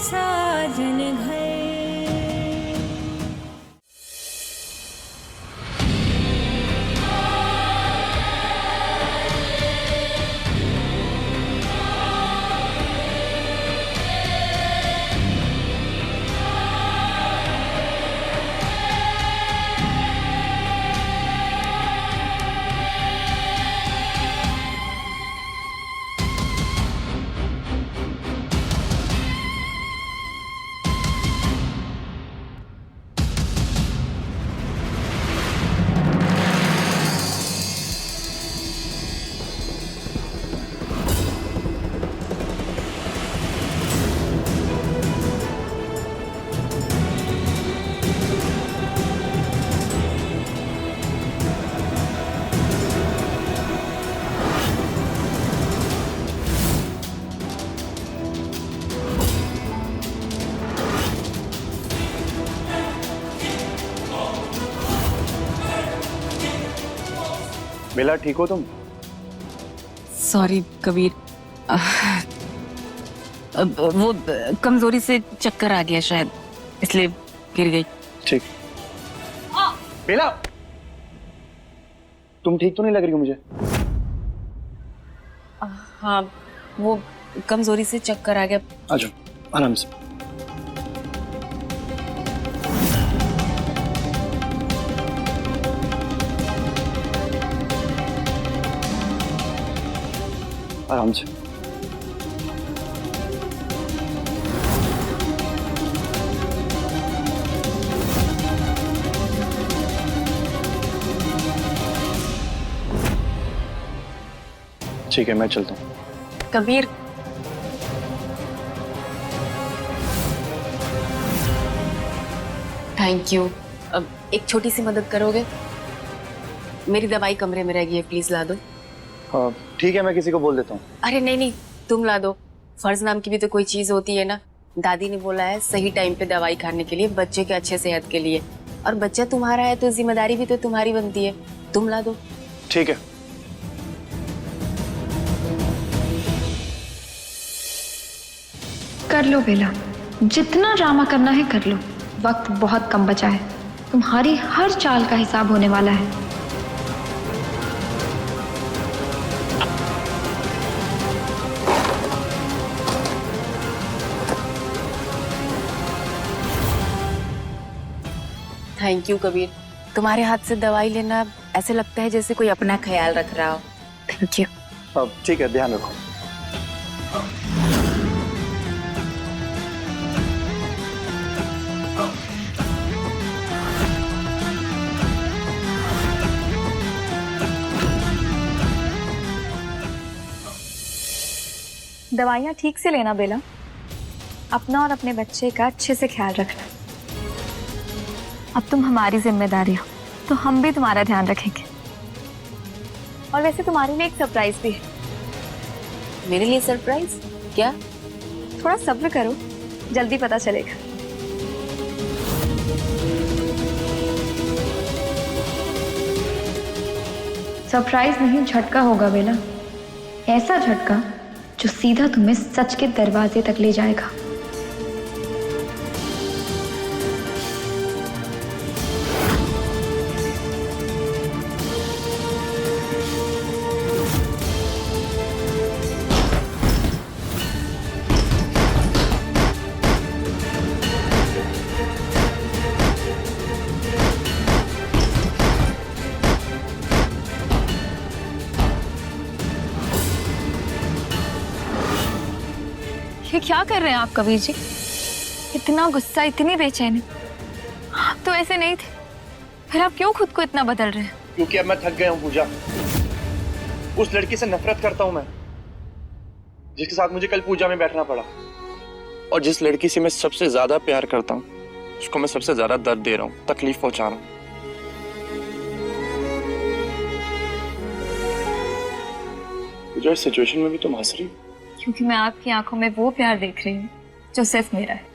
साजन घर। बेला, ठीक हो तुम? सॉरी कबीर, वो कमजोरी से चक्कर आ गया शायद, इसलिए गिर गई। ठीक। बेला, तुम ठीक तो नहीं लग रही हो मुझे। हाँ, वो कमजोरी से चक्कर आ गया। आ जाओ आराम से। आराम से। ठीक है, मैं चलता हूँ। Kabir, thank you. अब एक छोटी सी मदद करोगे? मेरी दवाई कमरे में रह गई है, प्लीज ला दो। हाँ ठीक है, मैं किसी को बोल देता हूँ। अरे नहीं नहीं, तुम ला दो। फर्ज नाम की भी तो कोई चीज होती है ना। दादी ने बोला है सही टाइम पे दवाई खाने के लिए, बच्चे के अच्छे सेहत के लिए। और बच्चा तुम्हारा है तो जिम्मेदारी भी तो तुम्हारी बनती है। तुम ला दो। ठीक है। कर लो बेला, जितना ड्रामा करना है कर लो। वक्त बहुत कम बचा है, तुम्हारी हर चाल का हिसाब होने वाला है। थैंक यू कबीर, तुम्हारे हाथ से दवाई लेना ऐसे लगता है जैसे कोई अपना ख्याल रख रहा हो। Thank you. अब ठीक है, ध्यान रखो। दवाइयाँ ठीक से लेना बेला, अपना और अपने बच्चे का अच्छे से ख्याल रखना। अब तुम हमारी जिम्मेदारी हो तो हम भी तुम्हारा ध्यान रखेंगे। और वैसे तुम्हारे लिए एक सरप्राइज भी है। मेरे लिए सरप्राइज? क्या? थोड़ा सब्र करो, जल्दी पता चलेगा। सरप्राइज नहीं, झटका होगा बेला। ऐसा झटका जो सीधा तुम्हें सच के दरवाजे तक ले जाएगा। ये क्या कर रहे हैं आप कबीर जी? इतना गुस्सा, इतनी बेचैनी, आप तो ऐसे नहीं थे। फिर आप क्यों खुद को इतना बदल रहे हैं? क्योंकि अब मैं थक गया हूँ पूजा। उस लड़की से नफरत करता हूँ मैं, जिसके साथ मुझे कल पूजा में बैठना पड़ा। और जिस लड़की से मैं सबसे ज्यादा प्यार करता हूँ, उसको मैं सबसे ज्यादा दर्द दे रहा हूँ, तकलीफ पहुंचा रहा हूँ। पूजा, इस सिचुएशन में भी तुम हंस रही हो? क्योंकि मैं आपकी आंखों में वो प्यार देख रही हूँ जो सिर्फ मेरा है,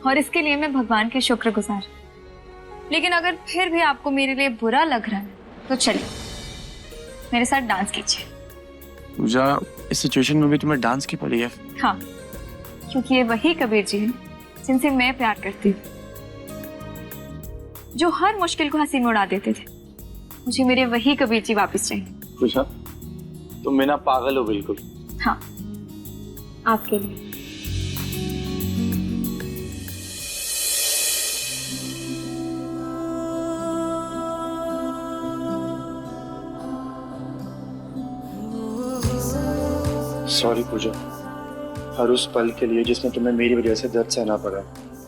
और इसके लिए मैं भगवान की शुक्रगुजार। लेकिन अगर फिर भी आपको मेरे लिए बुरा लग रहा है तो चलिए मेरे साथ डांस कीजिए। पूजा, इस सिचुएशन में भी तुम्हें डांस की पड़ी है? हाँ, क्योंकि ये वही कबीर जी हैं जिनसे मैं प्यार करती हूँ, जो हर मुश्किल को हंसी में उड़ा देते थे। मुझे मेरे वही कबीर जी वापस चाहिए। पूजा, तुम बिना पागल हो बिल्कुल। हाँ, आपके लिए। सॉरी पूजा, हर उस पल के लिए जिसमें तुम्हें मेरी वजह से दर्द सहना पड़ा।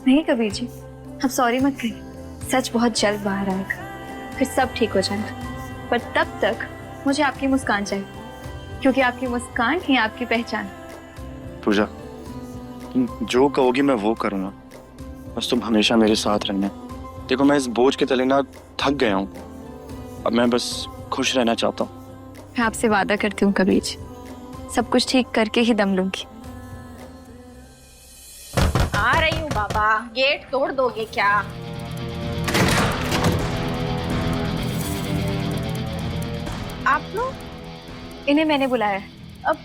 नहीं कबीर जी, अब सॉरी मत कहिए। सच बहुत जल्द बाहर आएगा, फिर सब ठीक हो जाएगा। पर तब तक मुझे आपकी मुस्कान चाहिए, क्योंकि आपकी मुस्कान ही आपकी पहचान। पूजा, तुम जो कहोगी मैं वो करूँगा, बस तुम हमेशा मेरे साथ रहना। देखो, मैं इस बोझ के तले ना थक गया हूँ। अब मैं बस खुश रहना चाहता हूँ। मैं आपसे वादा करती हूँ कबीर जी, सब कुछ ठीक करके ही दम लूंगी। आ रही हूँ बाबा, गेट तोड़ दोगे क्या? आप लोग? इन्हें मैंने बुलाया। अब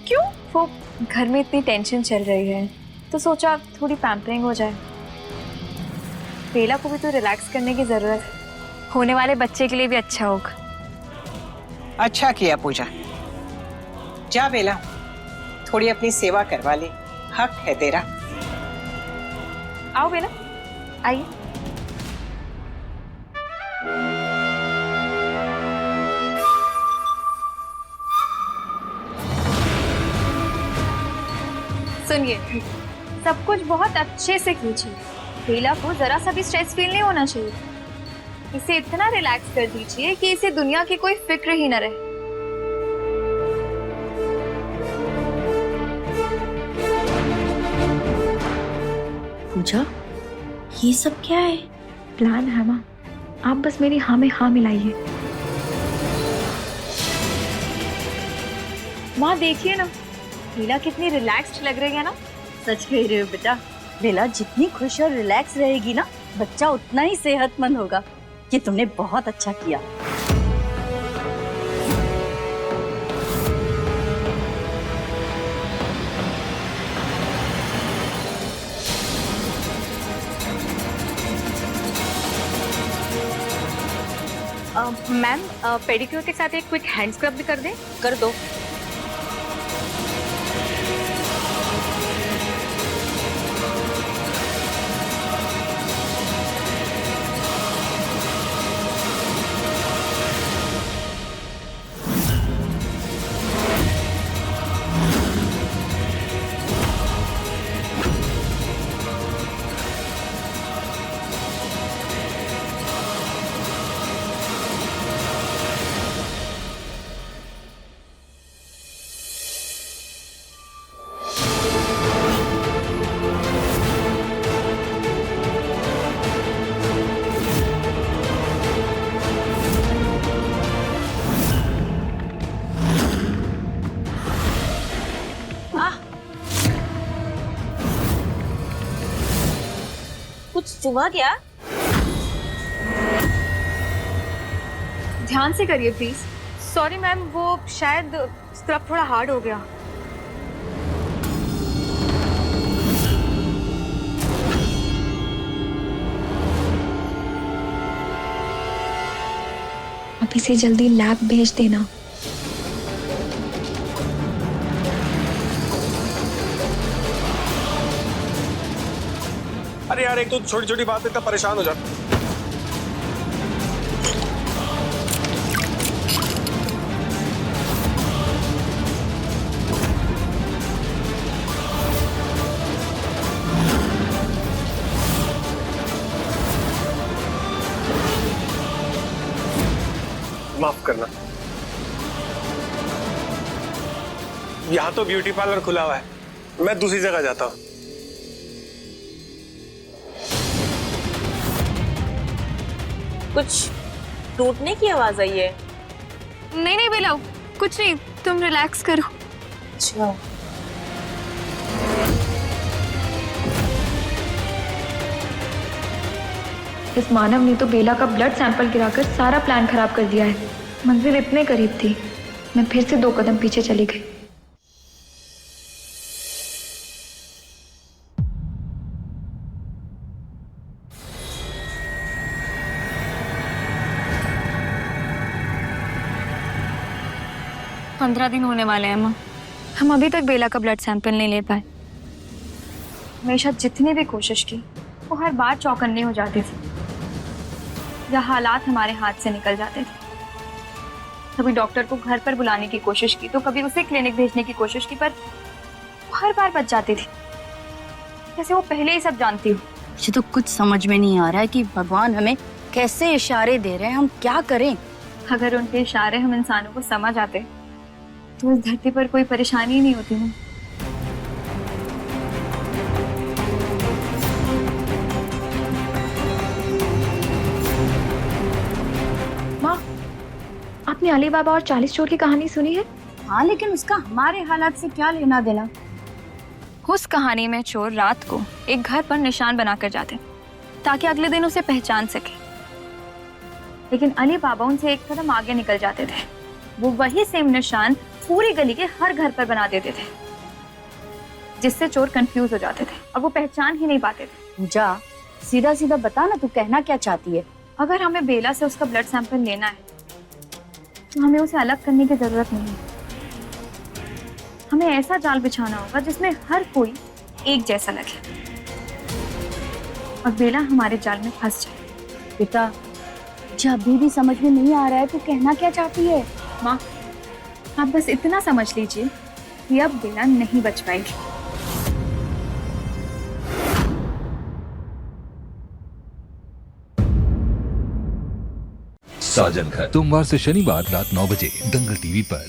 क्यों? वो घर में इतनी टेंशन चल रही है, तो सोचा थोड़ी पैम्परिंग हो जाए। बेला को भी तो रिलैक्स करने की जरूरत है, होने वाले बच्चे के लिए भी अच्छा होगा। अच्छा किया पूजा। जा बेला, थोड़ी अपनी सेवा करवा ले, हक है तेरा। आओ बेला, आइए। सुनिए, सब कुछ बहुत अच्छे से कीजिए। बेला को जरा सा भी स्ट्रेस फील नहीं होना चाहिए। इसे इतना रिलैक्स कर दीजिए कि इसे दुनिया की कोई फिक्र ही न रहे। पूजा, ये सब क्या है? प्लान है माँ, आप बस मेरी हाँ में हाँ मिलाइए। माँ देखिए ना, बेला कितनी रिलैक्स्ड लग रही है ना। सच कह रहे हो बेटा, बेला जितनी खुश और रिलैक्स रहेगी ना, बच्चा उतना ही सेहतमंद होगा। ये तुमने बहुत अच्छा किया। मैम, पेडिक्योर के साथ एक क्विक हैंड स्क्रब भी कर दें? कर दो। कुछ चुभा क्या? ध्यान से करिए प्लीज। सॉरी मैम, वो शायद स्क्रब थोड़ा हार्ड हो गया। अब इसे जल्दी लैब भेज देना। अरे यार, एक तो छोटी छोटी बात पे इतना परेशान हो जाता। माफ करना, यहाँ तो ब्यूटी पार्लर खुला हुआ है, मैं दूसरी जगह जाता हूँ। कुछ टूटने की आवाज आई है। नहीं नहीं बेला, कुछ नहीं, तुम रिलैक्स करो। अच्छा, इस मानव ने तो बेला का ब्लड सैंपल गिराकर सारा प्लान खराब कर दिया है। मंजिल इतने करीब थी, मैं फिर से 2 कदम पीछे चली गई। 15 दिन होने वाले हैं माँ। हम अभी तक बेला का ब्लड सैंपल नहीं ले पाए। हमेशा जितनी भी कोशिश की वो हर बार चौकन्नी हो जाती थी या हालात हमारे हाथ से निकल जाते थे। कभी डॉक्टर को घर पर बुलाने की कोशिश की तो कभी उसे क्लिनिक भेजने की कोशिश की, पर वो हर बार बच जाती थी, जैसे वो पहले ही सब जानती हो। मुझे तो कुछ समझ में नहीं आ रहा है कि भगवान हमें कैसे इशारे दे रहे हैं, हम क्या करें। अगर उनके इशारे हम इंसानों को समझ आते तो इस धरती पर कोई परेशानी ही नहीं होती ना। माँ, आपने अली बाबा और 40 चोर की कहानी सुनी है? हाँ, लेकिन उसका हमारे हालात से क्या लेना देना। उस कहानी में चोर रात को एक घर पर निशान बनाकर जाते ताकि अगले दिन उसे पहचान सके, लेकिन अली बाबा उनसे एक कदम आगे निकल जाते थे। वो वही सेम निशान पूरी गली के हर घर पर बना देते थे, जिससे चोर कंफ्यूज हो जाते थे और वो पहचान ही नहीं पाते थे। पूजा, सीधा सीधा बता ना, तू कहना क्या चाहती है। अगर हमें बेला से उसका ब्लड सैंपल लेना है तो हमें उसे अलग करने की जरूरत नहीं है। हमें ऐसा जाल बिछाना होगा जिसमें हर कोई एक जैसा लगे और बेला हमारे जाल में फंस जाए। बेटा, मुझे अभी भी समझ में नहीं आ रहा है तू कहना क्या चाहती है। माँ, आप बस इतना समझ लीजिए कि अब बेला नहीं बच पाएगी। साजन घर सोमवार से शनिवार रात 9 बजे दंगल टीवी पर।